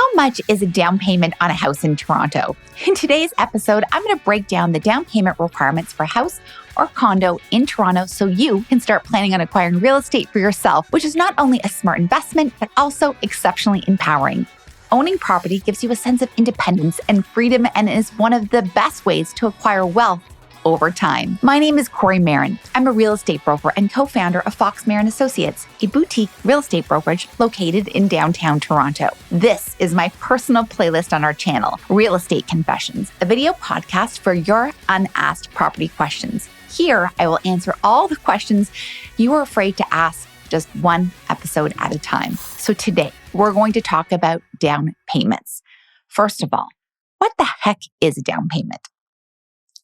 How much is a down payment on a house in Toronto? In today's episode, I'm going to break down the down payment requirements for a house or condo in Toronto so you can start planning on acquiring real estate for yourself, which is not only a smart investment, but also exceptionally empowering. Owning property gives you a sense of independence and freedom and is one of the best ways to acquire wealth over time. My name is Kori Marin. I'm a real estate broker and co-founder of Fox Marin Associates, a boutique real estate brokerage located in downtown Toronto. This is my personal playlist on our channel, Real Estate Confessions, a video podcast for your unasked property questions. Here, I will answer all the questions you are afraid to ask, just one episode at a time. So today, we're going to talk about down payments. First of all, what the heck is a down payment?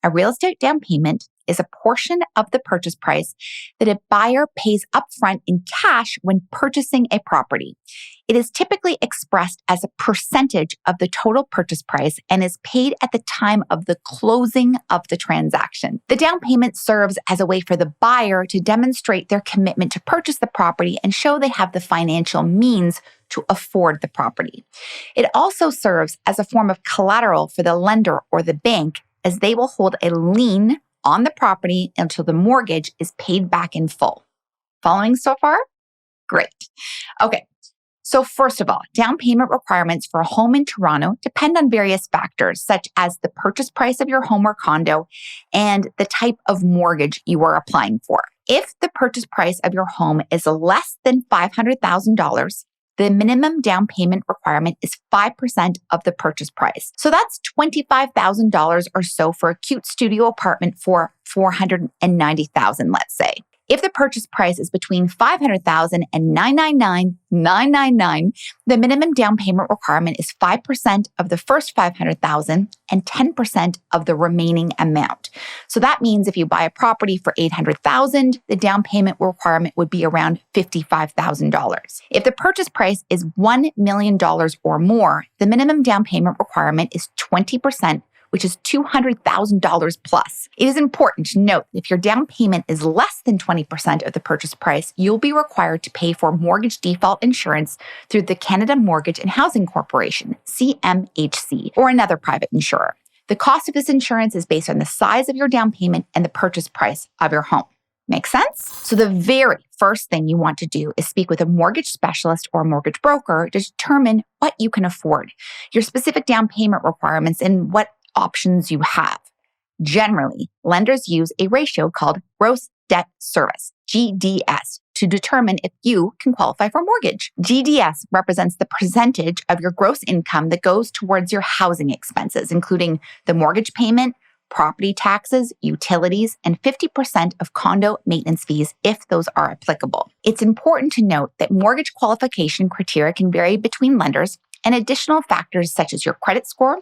A real estate down payment is a portion of the purchase price that a buyer pays upfront in cash when purchasing a property. It is typically expressed as a percentage of the total purchase price and is paid at the time of the closing of the transaction. The down payment serves as a way for the buyer to demonstrate their commitment to purchase the property and show they have the financial means to afford the property. It also serves as a form of collateral for the lender or the bank, as they will hold a lien on the property until the mortgage is paid back in full. Following so far? Great. Okay. So first of all, down payment requirements for a home in Toronto depend on various factors, such as the purchase price of your home or condo and the type of mortgage you are applying for. If the purchase price of your home is less than $500,000, the minimum down payment requirement is 5% of the purchase price. So that's $25,000 or so for a cute studio apartment for $490,000, let's say. If the purchase price is between $500,000 and $999,999, the minimum down payment requirement is 5% of the first $500,000 and 10% of the remaining amount. So that means if you buy a property for $800,000, the down payment requirement would be around $55,000. If the purchase price is $1 million or more, the minimum down payment requirement is 20%, which is $200,000 plus. It is important to note that if your down payment is less than 20% of the purchase price, you'll be required to pay for mortgage default insurance through the Canada Mortgage and Housing Corporation, CMHC, or another private insurer. The cost of this insurance is based on the size of your down payment and the purchase price of your home. Make sense? So the very first thing you want to do is speak with a mortgage specialist or mortgage broker to determine what you can afford, your specific down payment requirements, and what options you have. Generally, lenders use a ratio called gross debt service, GDS, to determine if you can qualify for a mortgage. GDS represents the percentage of your gross income that goes towards your housing expenses, including the mortgage payment, property taxes, utilities, and 50% of condo maintenance fees if those are applicable. It's important to note that mortgage qualification criteria can vary between lenders, and additional factors such as your credit score,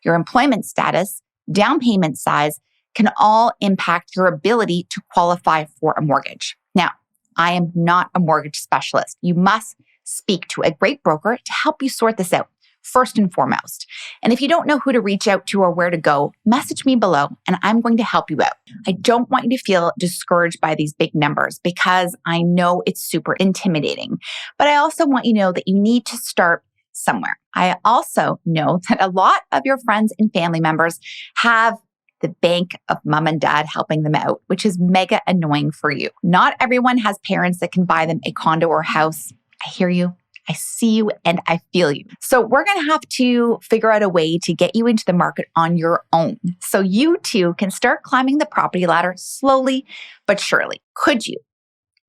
your employment status, down payment size can all impact your ability to qualify for a mortgage. Now, I am not a mortgage specialist. You must speak to a great broker to help you sort this out, first and foremost. And if you don't know who to reach out to or where to go, message me below and I'm going to help you out. I don't want you to feel discouraged by these big numbers because I know it's super intimidating. But I also want you to know that you need to start somewhere. I also know that a lot of your friends and family members have the bank of mom and dad helping them out, which is mega annoying for you. Not everyone has parents that can buy them a condo or house. I hear you. I see you and I feel you. So we're going to have to figure out a way to get you into the market on your own so you too can start climbing the property ladder slowly but surely. Could you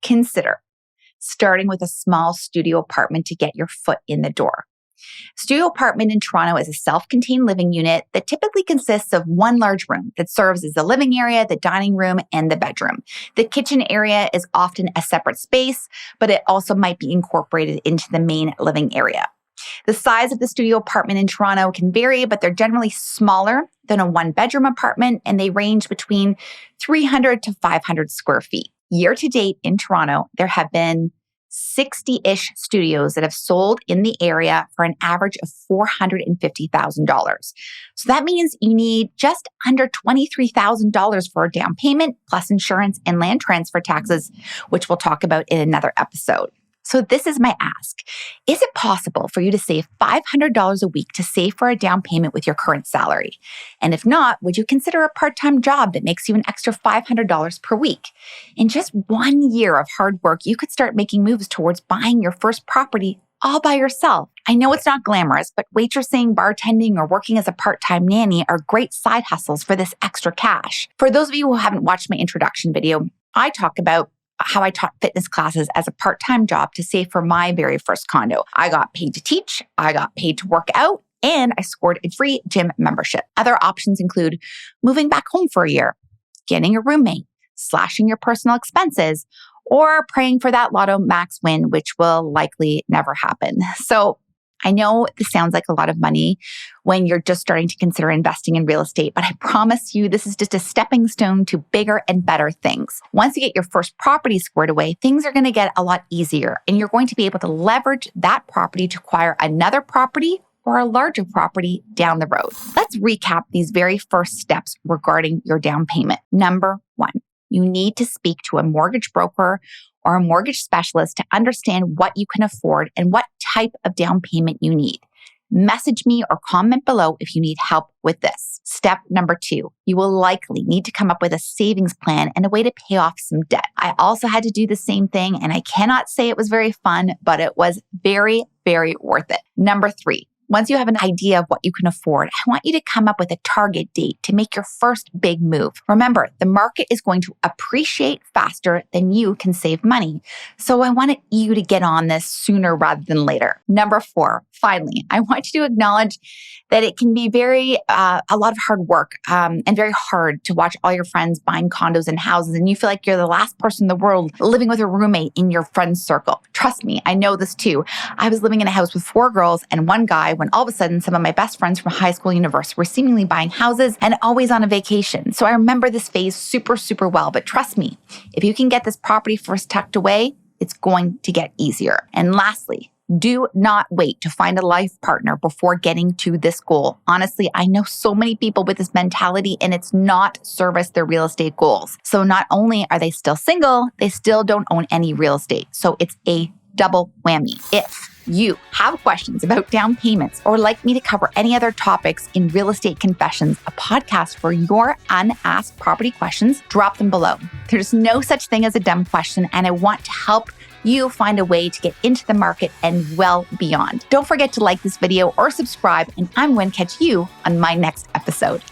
consider starting with a small studio apartment to get your foot in the door? Studio apartment in Toronto is a self-contained living unit that typically consists of one large room that serves as the living area, the dining room, and the bedroom. The kitchen area is often a separate space, but it also might be incorporated into the main living area. The size of the studio apartment in Toronto can vary, but they're generally smaller than a one-bedroom apartment, and they range between 300 to 500 square feet. Year to date in Toronto, there have been 60-ish studios that have sold in the area for an average of $450,000. So that means you need just under $23,000 for a down payment, plus insurance and land transfer taxes, which we'll talk about in another episode. So this is my ask. Is it possible for you to save $500 a week to save for a down payment with your current salary? And if not, would you consider a part-time job that makes you an extra $500 per week? In just 1 year of hard work, you could start making moves towards buying your first property all by yourself. I know it's not glamorous, but waitressing, bartending, or working as a part-time nanny are great side hustles for this extra cash. For those of you who haven't watched my introduction video, I talk about how I taught fitness classes as a part-time job to save for my very first condo. I got paid to teach, I got paid to work out, and I scored a free gym membership. Other options include moving back home for a year, getting a roommate, slashing your personal expenses, or praying for that Lotto Max win, which will likely never happen. So I know this sounds like a lot of money when you're just starting to consider investing in real estate, but I promise you this is just a stepping stone to bigger and better things. Once you get your first property squared away, things are going to get a lot easier, and you're going to be able to leverage that property to acquire another property or a larger property down the road. Let's recap these very first steps regarding your down payment. Number 1, you need to speak to a mortgage broker or a mortgage specialist to understand what you can afford and what type of down payment you need. Message me or comment below if you need help with this. Step number 2, you will likely need to come up with a savings plan and a way to pay off some debt. I also had to do the same thing, and I cannot say it was very fun, but it was very, very worth it. Number 3, once you have an idea of what you can afford, I want you to come up with a target date to make your first big move. Remember, the market is going to appreciate faster than you can save money. So I wanted you to get on this sooner rather than later. Number 4, finally, I want you to acknowledge that it can be a lot of hard work and very hard to watch all your friends buying condos and houses, and you feel like you're the last person in the world living with a roommate in your friend's circle. Trust me, I know this too. I was living in a house with 4 girls and 1 guy when all of a sudden some of my best friends from high school and university were seemingly buying houses and always on a vacation. So I remember this phase super, super well. But trust me, if you can get this property first tucked away, it's going to get easier. And lastly, do not wait to find a life partner before getting to this goal. Honestly, I know so many people with this mentality, and it's not service their real estate goals. So not only are they still single, they still don't own any real estate. So it's a double whammy. If you have questions about down payments or like me to cover any other topics in Real Estate Confessions, a podcast for your unasked property questions, drop them below. There's no such thing as a dumb question, and I want to help you find a way to get into the market and well beyond. Don't forget to like this video or subscribe, and I'm going to catch you on my next episode.